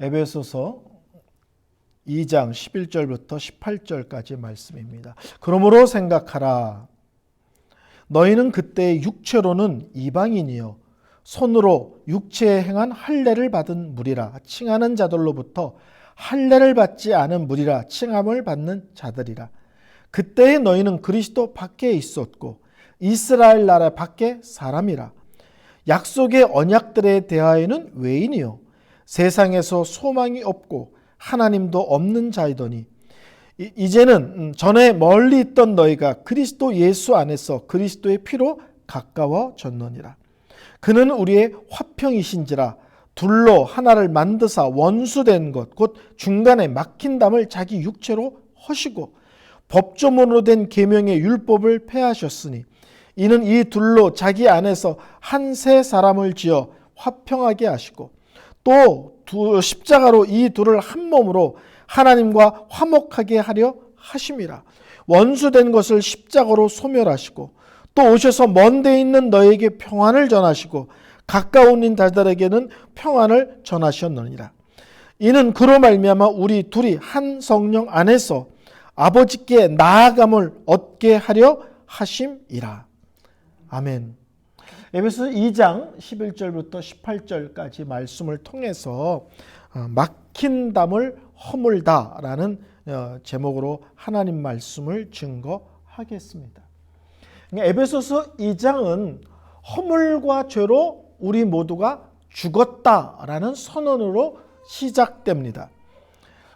에베소서 2장 11절부터 18절까지 말씀입니다. 그러므로 생각하라. 너희는 그때 육체로는 이방인이요 손으로 육체에 행한 할례를 받은 무리라 칭하는 자들로부터 할례를 받지 않은 무리라 칭함을 받는 자들이라. 그때에 너희는 그리스도 밖에 있었고 이스라엘 나라 밖에 사람이라. 약속의 언약들에 대하여는 외인이요 세상에서 소망이 없고 하나님도 없는 자이더니 이제는 전에 멀리 있던 너희가 그리스도 예수 안에서 그리스도의 피로 가까워졌느니라. 그는 우리의 화평이신지라 둘로 하나를 만드사 원수된 것 곧 중간에 막힌 담을 자기 육체로 허시고 법조문으로 된 계명의 율법을 폐하셨으니 이는 이 둘로 자기 안에서 한 새 사람을 지어 화평하게 하시고 또 십자가로 이 둘을 한 몸으로 하나님과 화목하게 하려 하심이라. 원수된 것을 십자가로 소멸하시고 또 오셔서 먼 데 있는 너에게 평안을 전하시고 가까운 자들에게는 평안을 전하셨느니라. 이는 그로 말미암아 우리 둘이 한 성령 안에서 아버지께 나아감을 얻게 하려 하심이라. 아멘. 에베소 2장 11절부터 18절까지 말씀을 통해서 막힌 담을 허물다라는 제목으로 하나님 말씀을 증거하겠습니다. 에베소서 2장은 허물과 죄로 우리 모두가 죽었다라는 선언으로 시작됩니다.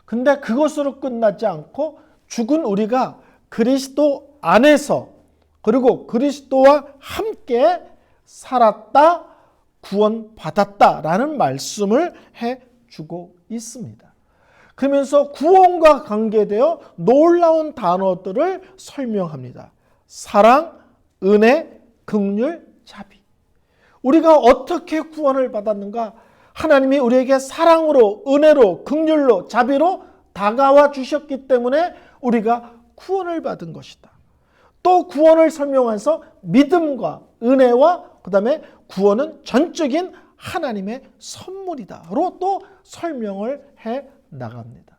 근데 그것으로 끝나지 않고 죽은 우리가 그리스도 안에서 그리고 그리스도와 함께 살았다, 구원받았다라는 말씀을 해주고 있습니다. 그러면서 구원과 관계되어 놀라운 단어들을 설명합니다. 사랑, 은혜, 긍휼, 자비. 우리가 어떻게 구원을 받았는가? 하나님이 우리에게 사랑으로, 은혜로, 긍휼로, 자비로 다가와 주셨기 때문에 우리가 구원을 받은 것이다. 또 구원을 설명해서 믿음과 은혜와 그 다음에 구원은 전적인 하나님의 선물이다로 또 설명을 해 나갑니다.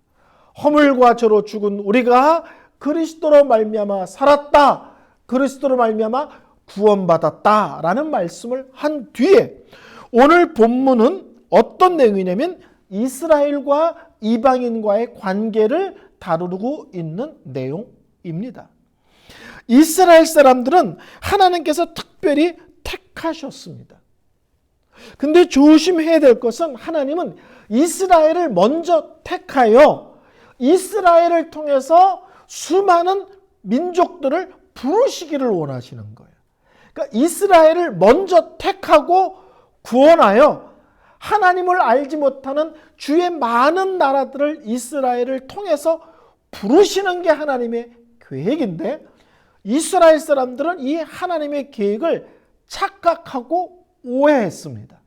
허물과 죄로 죽은 우리가 그리스도로 말미암아 살았다. 그리스도로 말미암아 구원받았다라는 말씀을 한 뒤에 오늘 본문은 어떤 내용이냐면 이스라엘과 이방인과의 관계를 다루고 있는 내용입니다. 이스라엘 사람들은 하나님께서 특별히 택하셨습니다. 근데 조심해야 될 것은 하나님은 이스라엘을 먼저 택하여 이스라엘을 통해서 수많은 민족들을 부르시기를 원하시는 거예요. 그러니까 이스라엘을 먼저 택하고 구원하여 하나님을 알지 못하는 주의 많은 나라들을 이스라엘을 통해서 부르시는 게 하나님의 계획인데 이스라엘 사람들은 이 하나님의 계획을 착각하고 오해했습니다.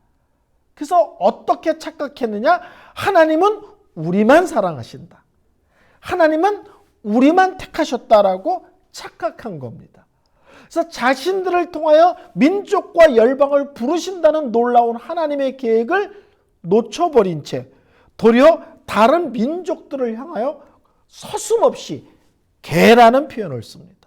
그래서 어떻게 착각했느냐? 하나님은 우리만 사랑하신다. 하나님은 우리만 택하셨다라고 착각한 겁니다. 그래서 자신들을 통하여 민족과 열방을 부르신다는 놀라운 하나님의 계획을 놓쳐버린 채 도리어 다른 민족들을 향하여 서슴없이 개라는 표현을 씁니다.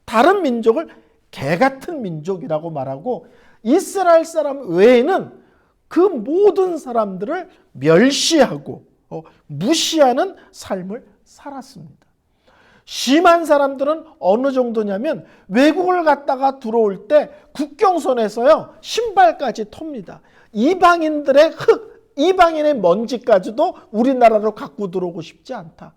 다른 민족을 개 같은 민족이라고 말하고 이스라엘 사람 외에는 그 모든 사람들을 멸시하고 무시하는 삶을 살았습니다. 심한 사람들은 어느 정도냐면 외국을 갔다가 들어올 때 국경선에서요 신발까지 텁니다. 이방인들의 흙, 이방인의 먼지까지도 우리나라로 갖고 들어오고 싶지 않다.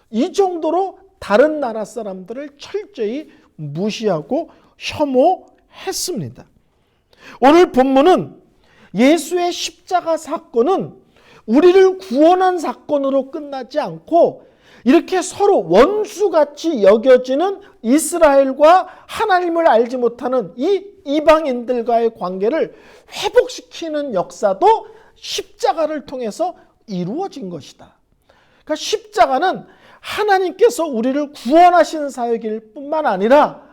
이 정도로 다른 나라 사람들을 철저히 무시하고 혐오했습니다. 오늘 본문은 예수의 십자가 사건은 우리를 구원한 사건으로 끝나지 않고 이렇게 서로 원수같이 여겨지는 이스라엘과 하나님을 알지 못하는 이 이방인들과의 관계를 회복시키는 역사도 십자가를 통해서 이루어진 것이다. 그러니까 십자가는 하나님께서 우리를 구원하신 사역일 뿐만 아니라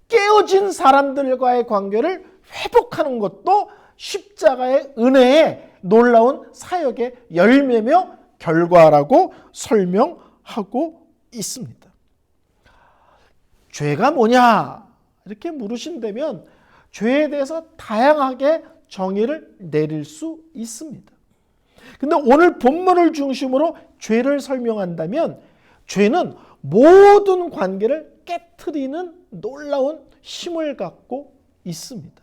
깨어진 사람들과의 관계를 회복하는 것도 십자가의 은혜의 놀라운 사역의 열매며 결과라고 설명하고 있습니다. 죄가 뭐냐? 이렇게 물으신다면 죄에 대해서 다양하게 정의를 내릴 수 있습니다. 근데 오늘 본문을 중심으로 죄를 설명한다면 죄는 모든 관계를 깨트리는 놀라운 힘을 갖고 있습니다.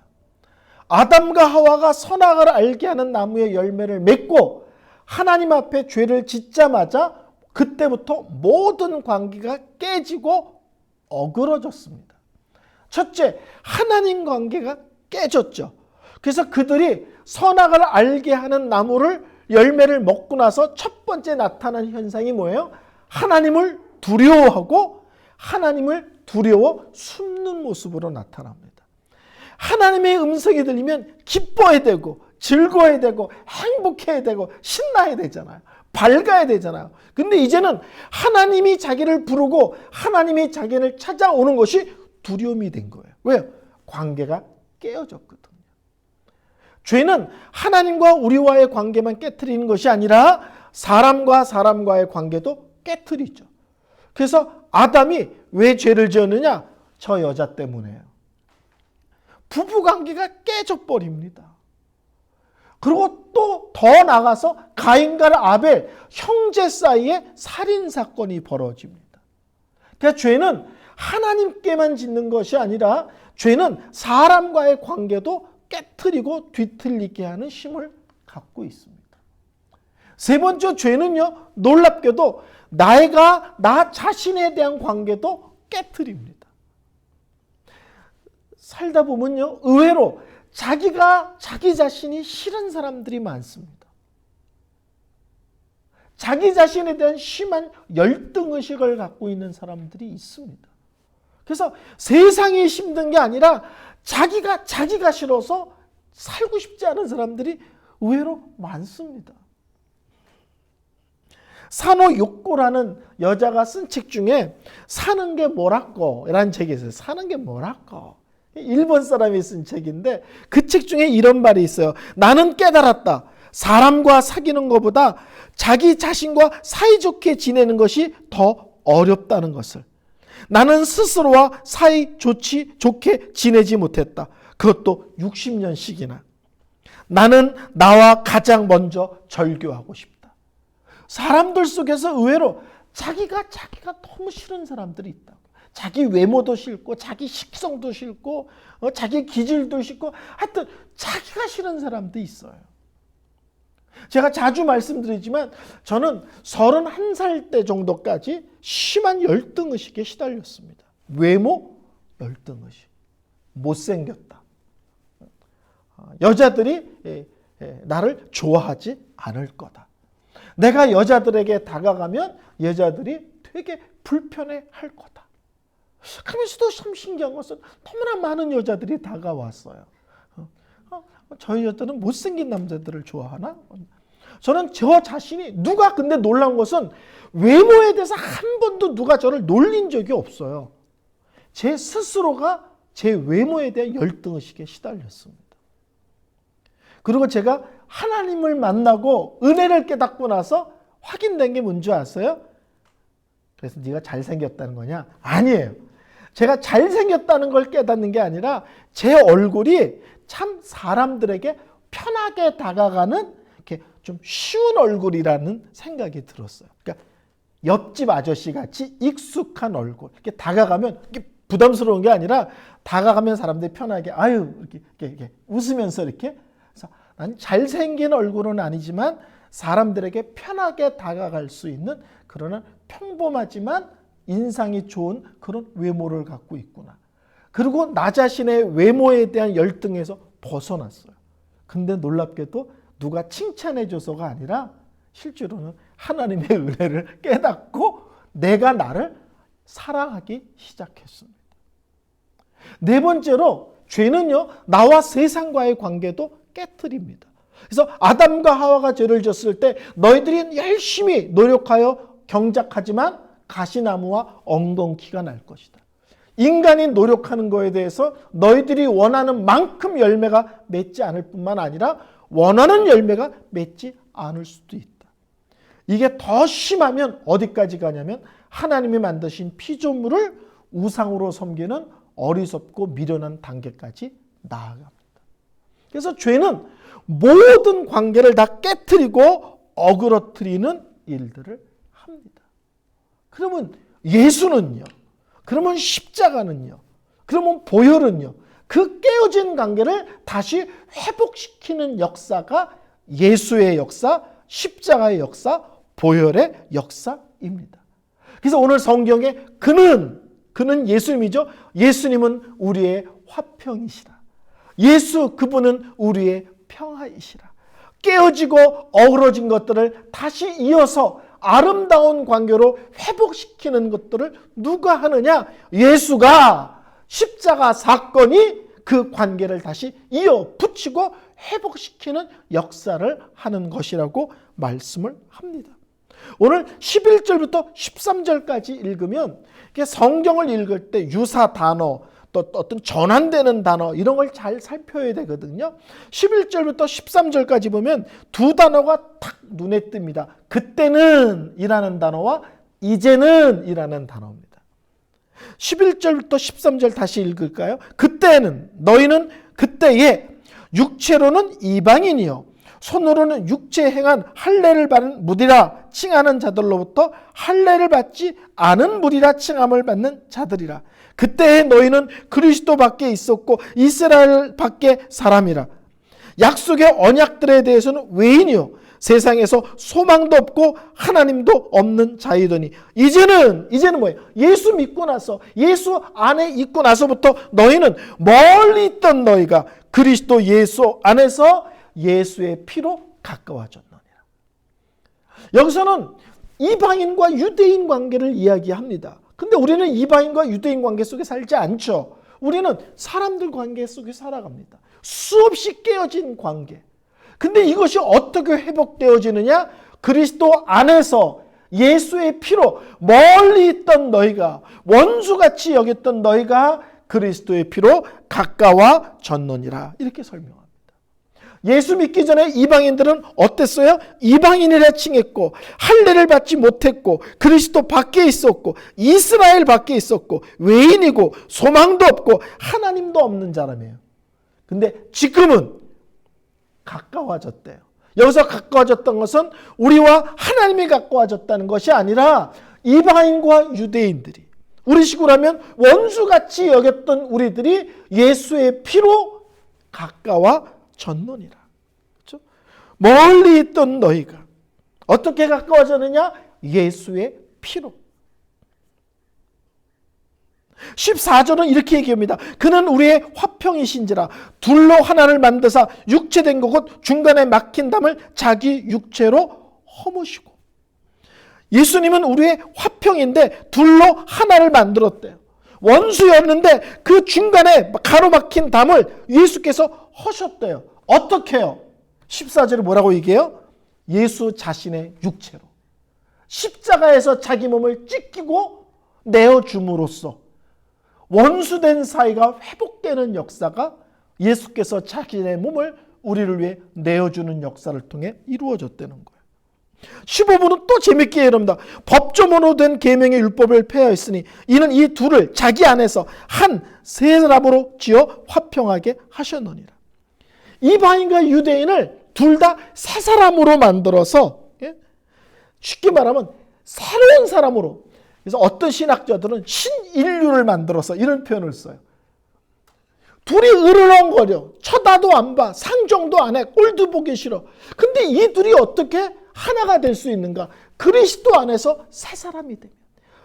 아담과 하와가 선악을 알게 하는 나무의 열매를 맺고 하나님 앞에 죄를 짓자마자 그때부터 모든 관계가 깨지고 어그러졌습니다. 첫째, 하나님 관계가 깨졌죠. 그래서 그들이 선악을 알게 하는 나무를 열매를 먹고 나서 첫 번째 나타난 현상이 뭐예요? 하나님을 두려워하고 하나님을 두려워 숨는 모습으로 나타납니다. 하나님의 음성이 들리면 기뻐야 되고 즐거워야 되고 행복해야 되고 신나야 되잖아요. 밝아야 되잖아요. 근데 이제는 하나님이 자기를 부르고 하나님이 자기를 찾아오는 것이 두려움이 된 거예요. 왜요? 관계가 깨어졌거든요. 죄는 하나님과 우리와의 관계만 깨트리는 것이 아니라 사람과 사람과의 관계도 깨트리죠. 그래서 아담이 왜 죄를 지었느냐? 저 여자 때문에요. 부부관계가 깨져버립니다. 그리고 또 더 나가서 가인과 아벨 형제 사이에 살인사건이 벌어집니다. 그러니까 죄는 하나님께만 짓는 것이 아니라 죄는 사람과의 관계도 깨트리고 뒤틀리게 하는 힘을 갖고 있습니다. 세 번째 죄는요, 놀랍게도 나 자신에 대한 관계도 깨트립니다. 살다 보면요, 의외로 자기 자신이 싫은 사람들이 많습니다. 자기 자신에 대한 심한 열등의식을 갖고 있는 사람들이 있습니다. 그래서 세상이 힘든 게 아니라 자기가 싫어서 살고 싶지 않은 사람들이 의외로 많습니다. 산호 요코라는 여자가 쓴 책 중에 사는 게 뭐라고 라는 책이 있어요. 사는 게 뭐라고. 일본 사람이 쓴 책인데 그 책 중에 이런 말이 있어요. 나는 깨달았다. 사람과 사귀는 것보다 자기 자신과 사이좋게 지내는 것이 더 어렵다는 것을. 나는 스스로와 사이 좋게 지내지 못했다. 그것도 60년씩이나. 나는 나와 가장 먼저 절교하고 싶다. 사람들 속에서 의외로 자기가 너무 싫은 사람들이 있다고. 자기 외모도 싫고 자기 식성도 싫고 자기 기질도 싫고 하여튼 자기가 싫은 사람도 있어요. 제가 자주 말씀드리지만 저는 31살 때 정도까지 심한 열등의식에 시달렸습니다. 외모 열등의식. 못생겼다. 여자들이 나를 좋아하지 않을 거다. 내가 여자들에게 다가가면 여자들이 되게 불편해할 거다. 그러면서도 참 신기한 것은 너무나 많은 여자들이 다가왔어요. 저희 여자들은 못생긴 남자들을 좋아하나? 저는 저 자신이 근데 놀라운 것은 외모에 대해서 한 번도 누가 저를 놀린 적이 없어요. 제 스스로가 제 외모에 대한 열등의식에 시달렸습니다. 그리고 제가 하나님을 만나고 은혜를 깨닫고 나서 확인된 게 뭔지 아세요? 그래서 네가 잘생겼다는 거냐? 아니에요. 제가 잘생겼다는 걸 깨닫는 게 아니라 제 얼굴이 참 사람들에게 편하게 다가가는 이렇게 좀 쉬운 얼굴이라는 생각이 들었어요. 그러니까 옆집 아저씨 같이 익숙한 얼굴. 이렇게 다가가면 이렇게 부담스러운 게 아니라 다가가면 사람들이 편하게 이렇게 웃으면서 이렇게. 그래서 난 잘생긴 얼굴은 아니지만 사람들에게 편하게 다가갈 수 있는 그러나 평범하지만 인상이 좋은 그런 외모를 갖고 있구나. 그리고 나 자신의 외모에 대한 열등에서 벗어났어요. 근데 놀랍게도 누가 칭찬해줘서가 아니라 실제로는 하나님의 은혜를 깨닫고 내가 나를 사랑하기 시작했습니다. 네 번째로 죄는요, 나와 세상과의 관계도 깨트립니다. 그래서 아담과 하와가 죄를 졌을 때 너희들이 열심히 노력하여 경작하지만 가시나무와 엉겅퀴가 날 것이다. 인간이 노력하는 거에 대해서 너희들이 원하는 만큼 열매가 맺지 않을 뿐만 아니라 원하는 열매가 맺지 않을 수도 있다. 이게 더 심하면 어디까지 가냐면 하나님이 만드신 피조물을 우상으로 섬기는 어리석고 미련한 단계까지 나아갑니다. 그래서 죄는 모든 관계를 다 깨트리고 어그러뜨리는 일들을 합니다. 그러면 예수는요? 그러면 십자가는요? 그러면 보혈은요? 그 깨어진 관계를 다시 회복시키는 역사가 예수의 역사, 십자가의 역사, 보혈의 역사입니다. 그래서 오늘 성경에 그는 예수님이죠. 예수님은 우리의 화평이시라. 그분은 우리의 평화이시라. 깨어지고 어그러진 것들을 다시 이어서 아름다운 관계로 회복시키는 것들을 누가 하느냐? 예수가 십자가 사건이 그 관계를 다시 이어 붙이고 회복시키는 역사를 하는 것이라고 말씀을 합니다. 오늘 11절부터 13절까지 읽으면 성경을 읽을 때 유사 단어, 또 어떤 전환되는 단어 이런 걸 잘 살펴야 되거든요. 11절부터 13절까지 보면 두 단어가 탁 눈에 띕니다. 그때는 이라는 단어와 이제는 이라는 단어입니다. 11절부터 13절 다시 읽을까요? 그때는 너희는 그때에 육체로는 이방인이요 손으로는 육체에 행한 할례를 받은 무리라 칭하는 자들로부터 할례를 받지 않은 무리라 칭함을 받는 자들이라. 그때에 너희는 그리스도 밖에 있었고 이스라엘 밖에 사람이라. 약속의 언약들에 대해서는 외인이요 세상에서 소망도 없고 하나님도 없는 자이더니 이제는 뭐예요? 예수 믿고 나서 예수 안에 있고 나서부터 너희는 멀리 있던 너희가 그리스도 예수 안에서 예수의 피로 가까워졌느니라. 여기서는 이방인과 유대인 관계를 이야기합니다. 근데 우리는 이방인과 유대인 관계 속에 살지 않죠. 우리는 사람들 관계 속에 살아갑니다. 수없이 깨어진 관계. 근데 이것이 어떻게 회복되어지느냐? 그리스도 안에서 예수의 피로 멀리 있던 너희가 원수같이 여겼던 너희가 그리스도의 피로 가까워졌느니라. 이렇게 설명합니다. 예수 믿기 전에 이방인들은 어땠어요? 이방인이라 칭했고 할례를 받지 못했고 그리스도 밖에 있었고 이스라엘 밖에 있었고 외인이고 소망도 없고 하나님도 없는 사람이에요. 근데 지금은 가까워졌대요. 여기서 가까워졌던 것은 우리와 하나님이 가까워졌다는 것이 아니라 이방인과 유대인들이 우리식으로 하면 원수같이 여겼던 우리들이 예수의 피로 가까워졌느니라. 그렇죠? 멀리 있던 너희가 어떻게 가까워졌느냐? 예수의 피로. 14절은 이렇게 얘기합니다. 그는 우리의 화평이신지라 둘로 하나를 만드사 육체된 것 중간에 막힌 담을 자기 육체로 허무시고. 예수님은 우리의 화평인데 둘로 하나를 만들었대요. 원수였는데 그 중간에 가로막힌 담을 예수께서 허셨대요. 어떻게 해요? 14절에 뭐라고 얘기해요? 예수 자신의 육체로 십자가에서 자기 몸을 찢기고 내어줌으로써 원수된 사이가 회복되는 역사가 예수께서 자신의 몸을 우리를 위해 내어주는 역사를 통해 이루어졌다는 거예요. 15분은 또 재밌게 이릅니다. 법조문으로 된 계명의 율법을 폐하였으니 이는 이 둘을 자기 안에서 한 세 사람으로 지어 화평하게 하셨느니라. 이방인과 유대인을 둘 다 세 사람으로 만들어서 쉽게 말하면 새로운 사람으로. 그래서 어떤 신학자들은 신인류를 만들어서 이런 표현을 써요. 둘이 으르렁거려. 쳐다도 안 봐. 상종도 안 해. 꼴도 보기 싫어. 근데 이 둘이 어떻게 하나가 될 수 있는가? 그리스도 안에서 새 사람이 되면,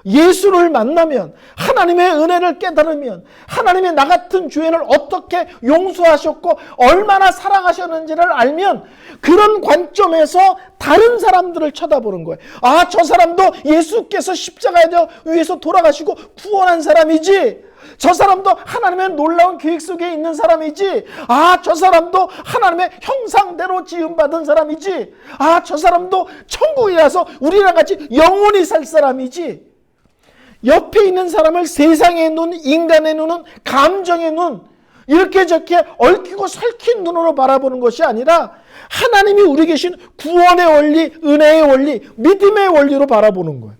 예수를 만나면, 하나님의 은혜를 깨달으면, 하나님의 나 같은 죄인을 어떻게 용서하셨고 얼마나 사랑하셨는지를 알면 그런 관점에서 다른 사람들을 쳐다보는 거예요. 아, 저 사람도 예수께서 십자가에 위해서 돌아가시고 구원한 사람이지. 저 사람도 하나님의 놀라운 계획 속에 있는 사람이지. 아, 저 사람도 하나님의 형상대로 지음받은 사람이지. 아, 저 사람도 천국에 가서 우리랑 같이 영원히 살 사람이지. 옆에 있는 사람을 세상의 눈, 인간의 눈은 감정의 눈, 이렇게 저렇게 얽히고 설킨 눈으로 바라보는 것이 아니라 하나님이 우리 계신 구원의 원리, 은혜의 원리, 믿음의 원리로 바라보는 거예요.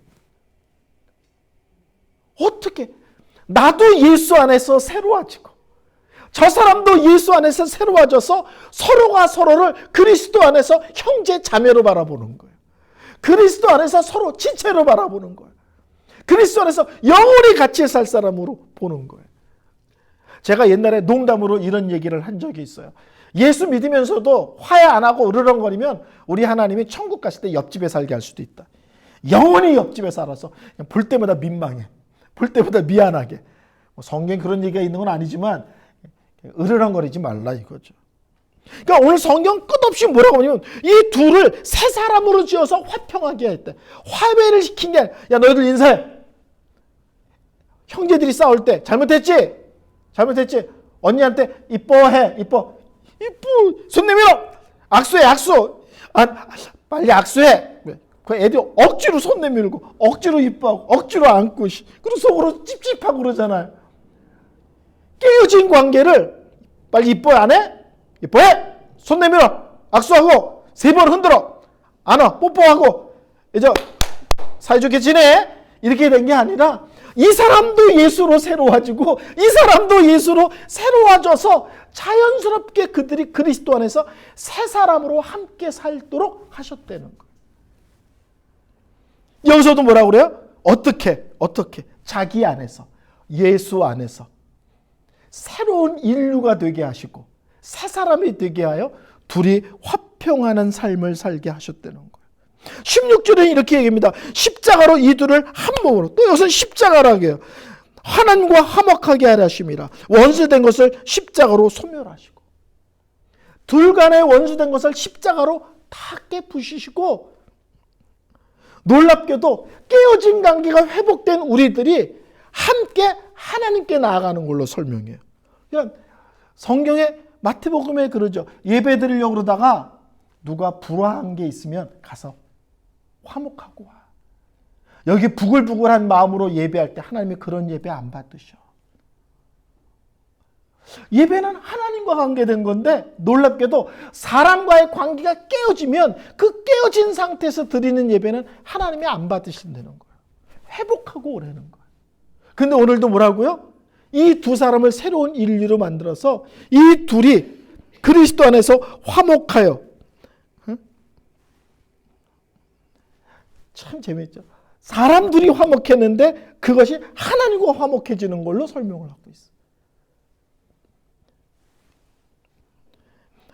어떻게? 나도 예수 안에서 새로워지고 저 사람도 예수 안에서 새로워져서 서로가 서로를 그리스도 안에서 형제 자매로 바라보는 거예요. 그리스도 안에서 서로 지체로 바라보는 거예요. 그리스도 안에서 영원히 같이 살 사람으로 보는 거예요. 제가 옛날에 농담으로 이런 얘기를 한 적이 있어요. 예수 믿으면서도 화해 안 하고 으르렁거리면 우리 하나님이 천국 갔을 때 옆집에 살게 할 수도 있다. 영원히 옆집에 살아서 그냥 볼 때마다 민망해. 볼 때마다 미안하게. 성경에 그런 얘기가 있는 건 아니지만 으르렁거리지 말라 이거죠. 그러니까 오늘 성경 끝없이 뭐라고 하냐면 이 둘을 세 사람으로 지어서 화평하게 했대. 화해를 시킨 게 아니라 야 너희들 인사해. 형제들이 싸울 때 잘못했지? 언니한테 이뻐해. 이뻐. 손 내밀어. 악수해. 빨리 악수해. 그 애들이 억지로 손 내밀고 억지로 이뻐하고 억지로 안고 그리고 속으로 찝찝하고 그러잖아요. 깨어진 관계를 빨리 이뻐해 안 해? 이뻐해. 손 내밀어. 악수하고 3번 흔들어. 안아. 뽀뽀하고 이제 사이좋게 지내. 이렇게 된 게 아니라 이 사람도 예수로 새로워지고 이 사람도 예수로 새로워져서 자연스럽게 그들이 그리스도 안에서 새 사람으로 함께 살도록 하셨다는 거예요. 여기서도 뭐라고 그래요? 어떻게 자기 안에서 예수 안에서 새로운 인류가 되게 하시고 새 사람이 되게 하여 둘이 화평하는 삶을 살게 하셨다는 거예요. 16절에 이렇게 얘기합니다. 십자가로 이 둘을 한 몸으로, 또 여기서 십자가라고 해요. 하나님과 화목하게 하려 하심이라. 원수된 것을 십자가로 소멸하시고 둘 간의 원수된 것을 십자가로 다 깨부시시고 놀랍게도 깨어진 관계가 회복된 우리들이 함께 하나님께 나아가는 걸로 설명해요. 그러니까 성경에 마태복음에 그러죠. 예배 드리려고 그러다가 누가 불화한 게 있으면 가서 화목하고 와. 여기 부글부글한 마음으로 예배할 때 하나님이 그런 예배 안 받으셔. 예배는 하나님과 관계된 건데 놀랍게도 사람과의 관계가 깨어지면 그 깨어진 상태에서 드리는 예배는 하나님이 안 받으신다는 거예요. 회복하고 오라는 거예요. 근데 오늘도 뭐라고요? 이 두 사람을 새로운 인류로 만들어서 이 둘이 그리스도 안에서 화목하여. 참 재미있죠. 사람들이 화목했는데 그것이 하나님과 화목해지는 걸로 설명을 하고 있어요.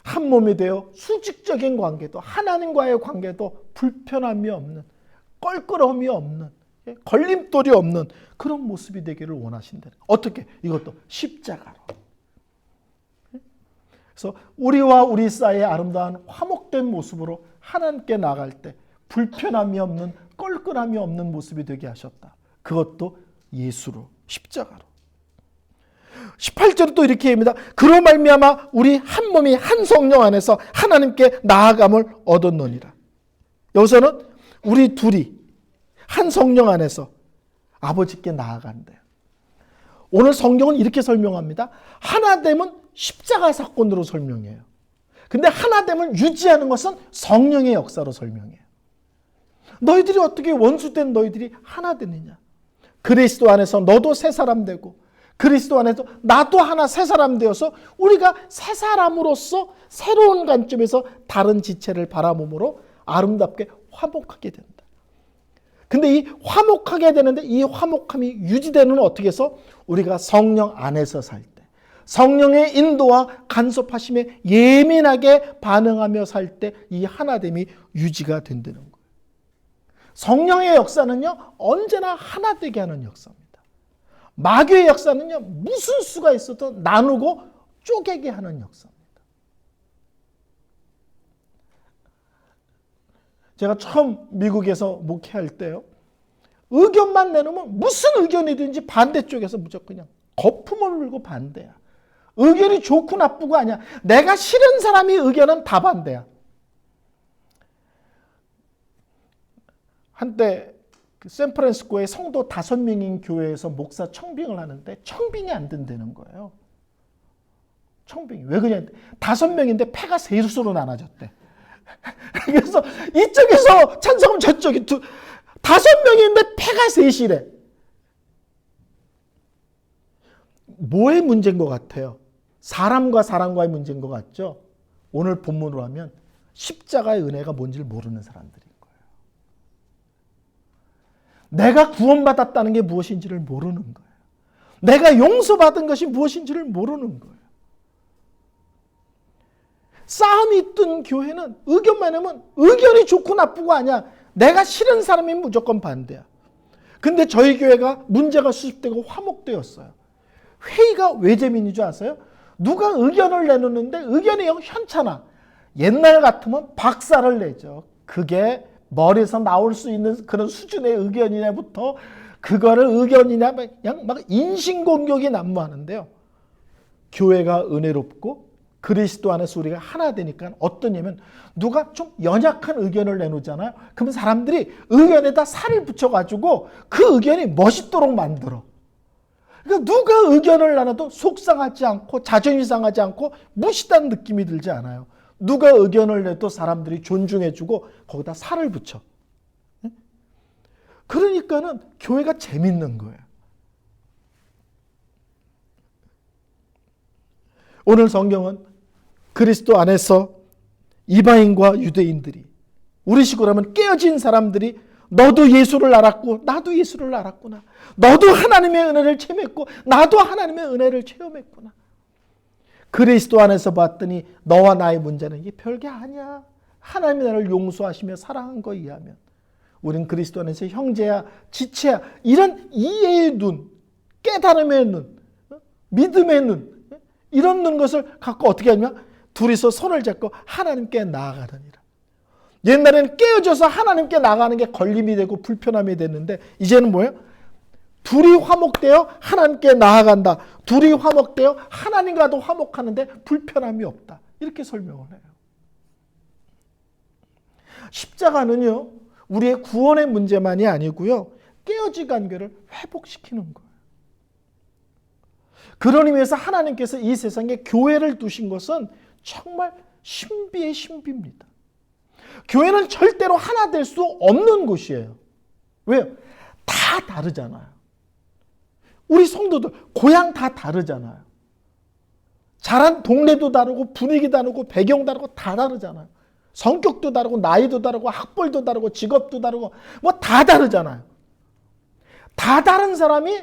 한 몸이 되어 수직적인 관계도 하나님과의 관계도 불편함이 없는, 껄끄러움이 없는, 걸림돌이 없는 그런 모습이 되기를 원하신다. 어떻게? 이것도 십자가로. 그래서 우리와 우리 사이의 아름다운 화목된 모습으로 하나님께 나갈 때 불편함이 없는, 껄끄럼이 없는 모습이 되게 하셨다. 그것도 예수로, 십자가로. 18절은 또 이렇게 합니다. 그로 말미암아 우리 한 몸이 한 성령 안에서 하나님께 나아감을 얻었느니라. 여기서는 우리 둘이 한 성령 안에서 아버지께 나아간대요. 오늘 성경은 이렇게 설명합니다. 하나됨은 십자가 사건으로 설명해요. 근데 하나됨을 유지하는 것은 성령의 역사로 설명해요. 너희들이 어떻게 원수된 너희들이 하나 되느냐. 그리스도 안에서 너도 새 사람 되고 그리스도 안에서 나도 하나 새 사람 되어서 우리가 새 사람으로서 새로운 관점에서 다른 지체를 바라봄으로 아름답게 화목하게 된다. 근데 이 화목하게 되는데 이 화목함이 유지되는 어떻게 해서 우리가 성령 안에서 살 때 성령의 인도와 간섭하심에 예민하게 반응하며 살 때 이 하나됨이 유지가 된다는 거예요. 성령의 역사는요 언제나 하나 되게 하는 역사입니다. 마귀의 역사는요 무슨 수가 있어도 나누고 쪼개게 하는 역사입니다. 제가 처음 미국에서 목회할 때요 의견만 내놓으면 무슨 의견이든지 반대쪽에서 무조건 그냥 거품을 물고 반대야. 의견이 좋고 나쁘고 아니야. 내가 싫은 사람의 의견은 다 반대야. 한때 샌프란시스코의 성도 5명인 교회에서 목사 청빙을 하는데 청빙이 안 된다는 거예요. 청빙이. 왜 그러냐. 5명인데 패가 셋으로 나눠졌대. 그래서 이쪽에서 찬성하면 저쪽이 5명인데 패가 셋이래. 뭐의 문제인 것 같아요? 사람과 사람과의 문제인 것 같죠? 오늘 본문으로 하면 십자가의 은혜가 뭔지를 모르는 사람들인 거예요. 내가 구원받았다는 게 무엇인지를 모르는 거예요. 내가 용서받은 것이 무엇인지를 모르는 거예요. 싸움이 있던 교회는 의견만 하면 의견이 좋고 나쁘고 아니야. 내가 싫은 사람이 무조건 반대야. 근데 저희 교회가 문제가 수습되고 화목되었어요. 회의가 왜 재미있는 줄 아세요? 누가 의견을 내놓는데 의견이 현찮아. 옛날 같으면 박살을 내죠. 그게 머리에서 나올 수 있는 그런 수준의 의견이냐부터 그거를 의견이냐 그냥 막 인신공격이 난무하는데요. 교회가 은혜롭고 그리스도 안에서 우리가 하나 되니까 어떠냐면 누가 좀 연약한 의견을 내놓잖아요. 그러면 사람들이 의견에다 살을 붙여가지고 그 의견이 멋있도록 만들어. 그러니까 누가 의견을 나눠도 속상하지 않고 자존심 상하지 않고 무시다는 느낌이 들지 않아요. 누가 의견을 내도 사람들이 존중해주고 거기다 살을 붙여. 그러니까는 교회가 재밌는 거예요. 오늘 성경은 그리스도 안에서 이방인과 유대인들이 우리 식으로 하면 깨어진 사람들이 너도 예수를 알았고 나도 예수를 알았구나. 너도 하나님의 은혜를 체험했고 나도 하나님의 은혜를 체험했구나. 그리스도 안에서 봤더니 너와 나의 문제는 이게 별게 아니야. 하나님이 나를 용서하시며 사랑한 거에 의하면 우린 그리스도 안에서 형제야 지체야 이런 이해의 눈, 깨달음의 눈, 믿음의 눈 이런 것을 갖고 어떻게 하냐면 둘이서 손을 잡고 하나님께 나아가느니라. 옛날에는 깨어져서 하나님께 나가는 게 걸림이 되고 불편함이 됐는데 이제는 뭐예요? 둘이 화목되어 하나님께 나아간다. 둘이 화목되어 하나님과도 화목하는데 불편함이 없다. 이렇게 설명을 해요. 십자가는요. 우리의 구원의 문제만이 아니고요. 깨어진 관계를 회복시키는 거예요. 그런 의미에서 하나님께서 이 세상에 교회를 두신 것은 정말 신비의 신비입니다. 교회는 절대로 하나 될 수 없는 곳이에요. 왜요? 다 다르잖아요. 우리 성도들 고향 다 다르잖아요. 자란 동네도 다르고 분위기 다르고 배경 다르고 다 다르잖아요. 성격도 다르고 나이도 다르고 학벌도 다르고 직업도 다르고 뭐 다 다르잖아요. 다 다른 사람이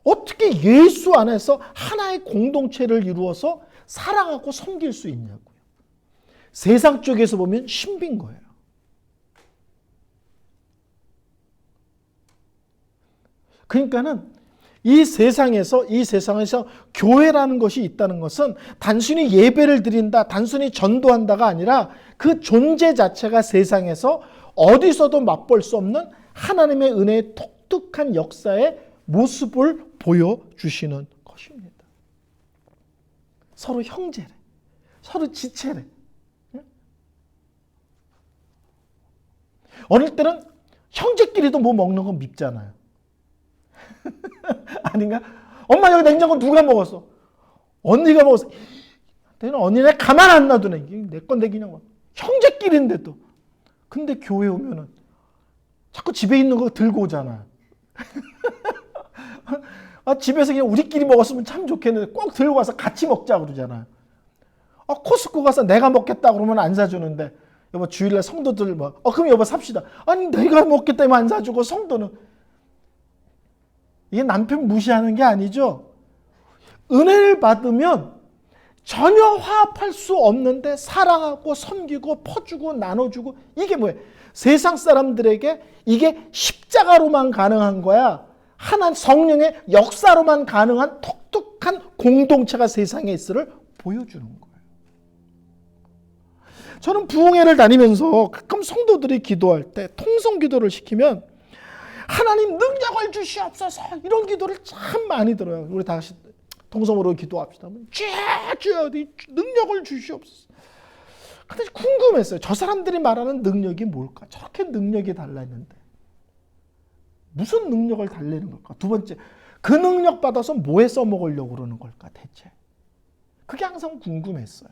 어떻게 예수 안에서 하나의 공동체를 이루어서 사랑하고 섬길 수 있냐고요. 세상 쪽에서 보면 신비인 거예요. 그러니까는 이 세상에서 교회라는 것이 있다는 것은 단순히 예배를 드린다, 단순히 전도한다가 아니라 그 존재 자체가 세상에서 어디서도 맛볼 수 없는 하나님의 은혜의 독특한 역사의 모습을 보여주시는 것입니다. 서로 형제래, 서로 지체래. 어릴 때는 형제끼리도 뭐 먹는 건 밉잖아요. 아닌가? 엄마 여기 냉장고 누가 먹었어? 언니가 먹었어. 내는 언니네 가만 안 놔두네. 내 건데 그냥 형제끼리인데도. 근데 교회 오면은 자꾸 집에 있는 거 들고 오잖아요. 집에서 그냥 우리끼리 먹었으면 참 좋겠는데 꼭 들고 와서 같이 먹자 그러잖아요. 코스코 가서 내가 먹겠다 그러면 안 사주는데 여보 주일날 성도들 그럼 여보 삽시다. 아니 내가 먹겠다 하면 안 사주고 성도는 이게 남편 무시하는 게 아니죠. 은혜를 받으면 전혀 화합할 수 없는데 사랑하고 섬기고 퍼주고 나눠주고 이게 뭐예요? 세상 사람들에게 이게 십자가로만 가능한 거야. 하나님 성령의 역사로만 가능한 독특한 공동체가 세상에 있음을 보여주는 거예요. 저는 부흥회를 다니면서 가끔 성도들이 기도할 때 통성 기도를 시키면 하나님 능력을 주시옵소서 이런 기도를 참 많이 들어요. 우리 다시 통성으로 기도합시다. 주여 능력을 주시옵소서. 근데 궁금했어요. 저 사람들이 말하는 능력이 뭘까? 저렇게 능력이 달라 있는데. 무슨 능력을 달래는 걸까? 두 번째, 그 능력 받아서 뭐에 써먹으려고 그러는 걸까 대체? 그게 항상 궁금했어요.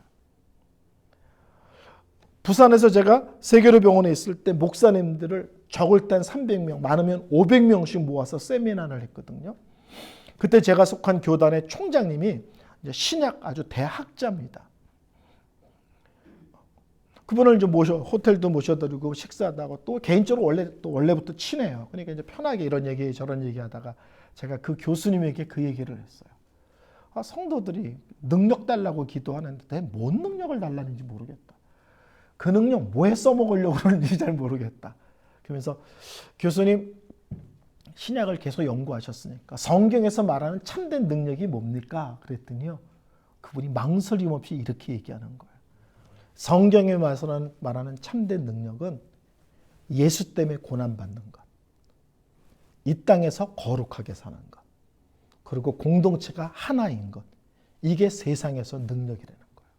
부산에서 제가 세계로 병원에 있을 때 목사님들을 적을 땐 300명, 많으면 500명씩 모아서 세미나를 했거든요. 그때 제가 속한 교단의 총장님이 이제 신약 아주 대학자입니다. 그분을 이제 호텔도 모셔드리고 식사도 하고 또 개인적으로 원래부터 친해요. 그러니까 이제 편하게 이런 얘기 저런 얘기 하다가 제가 그 교수님에게 그 얘기를 했어요. 성도들이 능력 달라고 기도하는데 내가 뭔 능력을 달라는지 모르겠다. 그 능력 뭐에 써먹으려고 그러는지 잘 모르겠다. 그러면서 교수님 신약을 계속 연구하셨으니까 성경에서 말하는 참된 능력이 뭡니까? 그랬더니요. 그분이 망설임 없이 이렇게 얘기하는 거예요. 성경에 말하는 참된 능력은 예수 때문에 고난받는 것, 이 땅에서 거룩하게 사는 것, 그리고 공동체가 하나인 것, 이게 세상에서 능력이라는 거예요.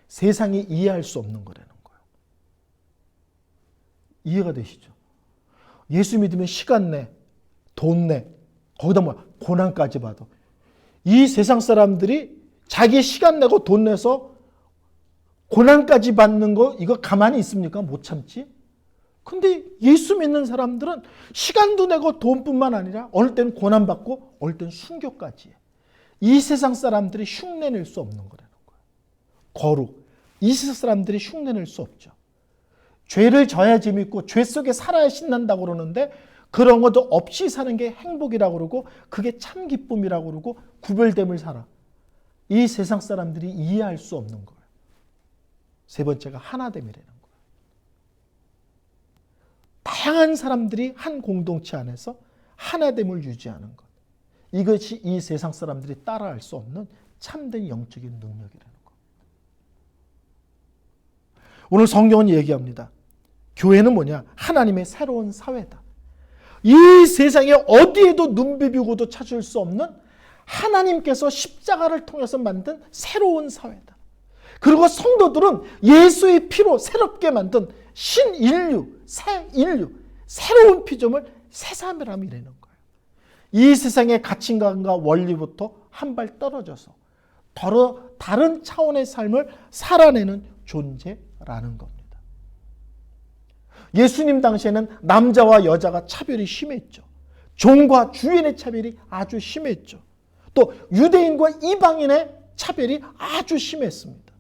세상이 이해할 수 없는 거라는 거예요. 이해가 되시죠? 예수 믿으면 시간 내, 돈 내, 거기다 고난까지 받아. 이 세상 사람들이 자기 시간 내고 돈 내서 고난까지 받는 거 이거 가만히 있습니까? 못 참지. 근데 예수 믿는 사람들은 시간도 내고 돈뿐만 아니라 어느 때는 고난받고 어느 때는 순교까지 해. 이 세상 사람들이 흉내낼 수 없는 거라는 거예요. 거룩. 이 세상 사람들이 흉내낼 수 없죠. 죄를 져야 재밌고 죄 속에 살아야 신난다고 그러는데 그런 것도 없이 사는 게 행복이라고 그러고 그게 참 기쁨이라고 그러고 구별됨을 살아. 이 세상 사람들이 이해할 수 없는 거예요. 세 번째가 하나됨이라는 거예요. 다양한 사람들이 한 공동체 안에서 하나됨을 유지하는 것. 이것이 이 세상 사람들이 따라할 수 없는 참된 영적인 능력이라는 것. 오늘 성경은 얘기합니다. 교회는 뭐냐? 하나님의 새로운 사회다. 이 세상에 어디에도 눈 비비고도 찾을 수 없는 하나님께서 십자가를 통해서 만든 새로운 사회다. 그리고 성도들은 예수의 피로 새롭게 만든 신인류, 새 인류, 새로운 피조물, 새 사람이라는 거예요. 이 세상의 가치관과 원리부터 한 발 떨어져서 다른 차원의 삶을 살아내는 존재라는 겁니다. 예수님 당시에는 남자와 여자가 차별이 심했죠. 종과 주인의 차별이 아주 심했죠. 또 유대인과 이방인의 차별이 아주 심했습니다.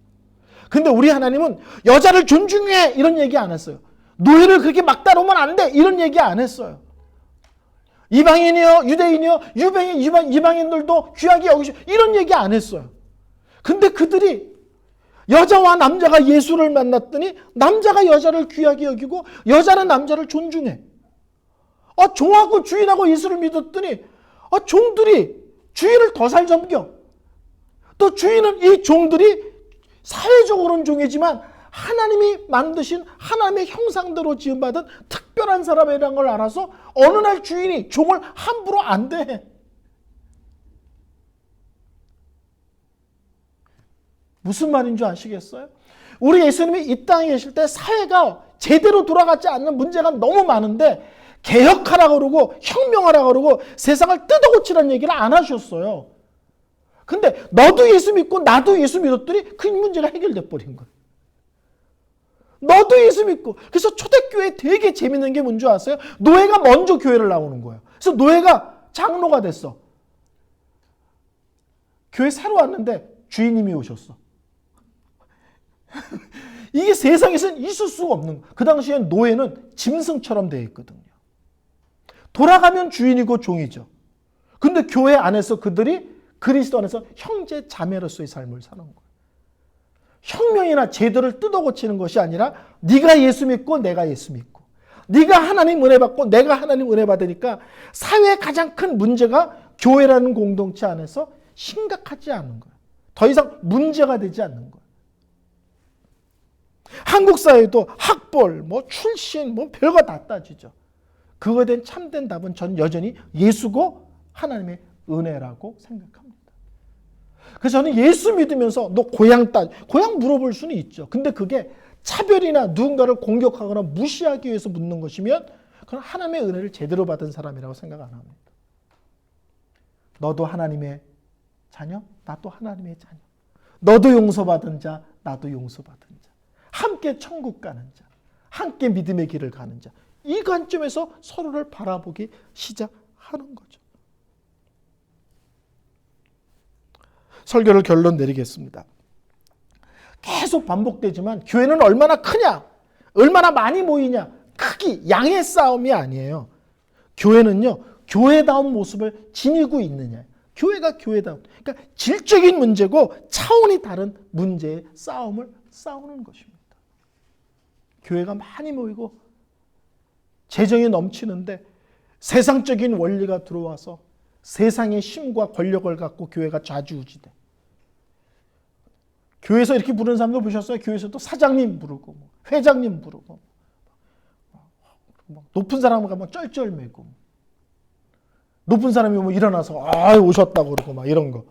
근데 우리 하나님은 여자를 존중해 이런 얘기 안 했어요. 노예를 그렇게 막 다루면 안 돼 이런 얘기 안 했어요. 이방인이요, 유대인이요, 이방인들도 귀하게 여기시오 이런 얘기 안 했어요. 근데 그들이 여자와 남자가 예수를 만났더니 남자가 여자를 귀하게 여기고 여자는 남자를 존중해. 종하고 주인하고 예수를 믿었더니 종들이 주인을 더 잘 섬겨. 또 주인은 이 종들이 사회적으로는 종이지만 하나님이 만드신 하나님의 형상대로 지음받은 특별한 사람이라는 걸 알아서 어느 날 주인이 종을 함부로 안 대해. 무슨 말인 줄 아시겠어요? 우리 예수님이 이 땅에 계실 때 사회가 제대로 돌아가지 않는 문제가 너무 많은데 개혁하라고 그러고 혁명하라고 그러고 세상을 뜯어고치라는 얘기를 안 하셨어요. 근데 너도 예수 믿고 나도 예수 믿었더니 그 문제가 해결돼 버린 거예요. 너도 예수 믿고. 그래서 초대교회 되게 재밌는 게 뭔지 아세요? 노예가 먼저 교회를 나오는 거예요. 그래서 노예가 장로가 됐어. 교회 새로 왔는데 주인님이 오셨어. 이게 세상에서는 있을 수가 없는 거예요. 그 당시엔 노예는 짐승처럼 되어 있거든요. 돌아가면 주인이고 종이죠. 근데 교회 안에서 그들이 그리스도 안에서 형제 자매로서의 삶을 사는 거예요. 혁명이나 제도를 뜯어고치는 것이 아니라 네가 예수 믿고 내가 예수 믿고 네가 하나님 은혜 받고 내가 하나님 은혜 받으니까 사회의 가장 큰 문제가 교회라는 공동체 안에서 심각하지 않은 거예요. 더 이상 문제가 되지 않는 거예요. 한국 사회도 학벌, 출신, 별거 다 따지죠. 그거에 대한 참된 답은 전 여전히 예수고 하나님의 은혜라고 생각합니다. 그래서 저는 예수 믿으면서 너 고향 물어볼 수는 있죠. 근데 그게 차별이나 누군가를 공격하거나 무시하기 위해서 묻는 것이면 그건 하나님의 은혜를 제대로 받은 사람이라고 생각 안 합니다. 너도 하나님의 자녀, 나도 하나님의 자녀. 너도 용서받은 자, 나도 용서받은 자. 함께 천국 가는 자, 함께 믿음의 길을 가는 자. 이 관점에서 서로를 바라보기 시작하는 거죠. 설교를 결론 내리겠습니다. 계속 반복되지만 교회는 얼마나 크냐, 얼마나 많이 모이냐, 크기, 양의 싸움이 아니에요. 교회는요, 교회다운 모습을 지니고 있느냐. 교회가 교회다운, 그러니까 질적인 문제고 차원이 다른 문제의 싸움을 싸우는 것입니다. 교회가 많이 모이고 재정이 넘치는데 세상적인 원리가 들어와서 세상의 힘과 권력을 갖고 교회가 좌지우지돼. 교회에서 이렇게 부르는 사람도 보셨어요? 교회에서도 사장님 부르고 회장님 부르고 높은 사람을 가면 쩔쩔매고 높은 사람이 일어나서 오셨다고 그러고 막 이런 거.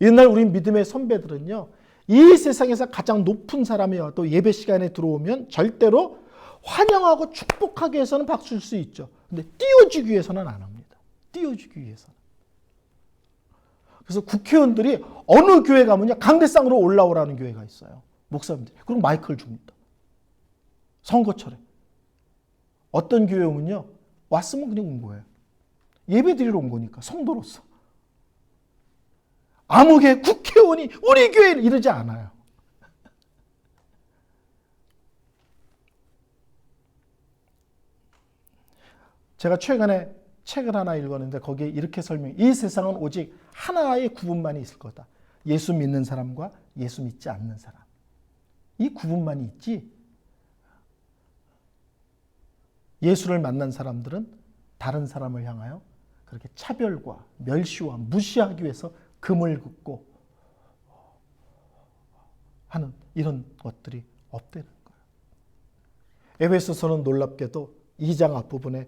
옛날 우리 믿음의 선배들은요, 이 세상에서 가장 높은 사람이 와도 예배 시간에 들어오면 절대로 환영하고 축복하기 위해서는 박수를 수 있죠. 근데 띄워주기 위해서는 안 합니다. 띄워주기 위해서는. 그래서 국회의원들이 어느 교회 가면요, 강대상으로 올라오라는 교회가 있어요. 목사님들이. 그럼 마이크를 줍니다. 선거철에. 어떤 교회 오면요, 왔으면 그냥 온 거예요. 예배 드리러 온 거니까, 성도로서. 아무개 국회의원이 우리 교회를 이러지 않아요. 제가 최근에 책을 하나 읽었는데 거기에 이렇게 이 세상은 오직 하나의 구분만이 있을 거다. 예수 믿는 사람과 예수 믿지 않는 사람. 이 구분만이 있지. 예수를 만난 사람들은 다른 사람을 향하여 그렇게 차별과 멸시와 무시하기 위해서 금을 긋고 하는 이런 것들이 없다는 거예요. 에베소서는 놀랍게도 2장 앞부분에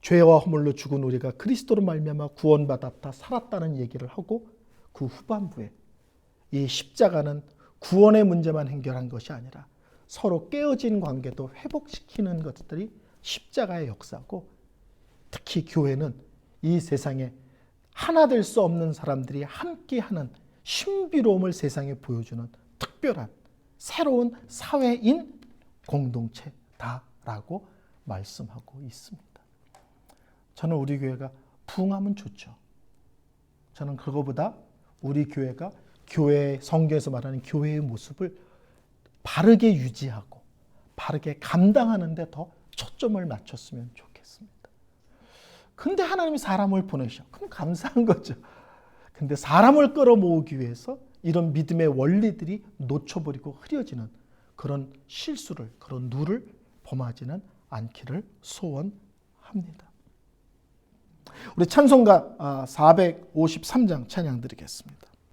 죄와 허물로 죽은 우리가 그리스도로 말미암아 구원받았다 살았다는 얘기를 하고 그 후반부에 이 십자가는 구원의 문제만 해결한 것이 아니라 서로 깨어진 관계도 회복시키는 것들이 십자가의 역사고, 특히 교회는 이 세상에 하나 될 수 없는 사람들이 함께하는 신비로움을 세상에 보여주는 특별한 새로운 사회인 공동체다라고 말씀하고 있습니다. 저는 우리 교회가 부흥하면 좋죠. 저는 그거보다 우리 교회가 교회, 성경에서 말하는 교회의 모습을 바르게 유지하고 바르게 감당하는 데 더 초점을 맞췄으면 좋겠습니다. 근데 하나님이 사람을 보내셔. 그럼 감사한 거죠. 근데 사람을 끌어모으기 위해서 이런 믿음의 원리들이 놓쳐버리고 흐려지는 그런 실수를, 그런 누를 범하지는 않기를 소원합니다. 우리 찬송가 453장 찬양 드리겠습니다.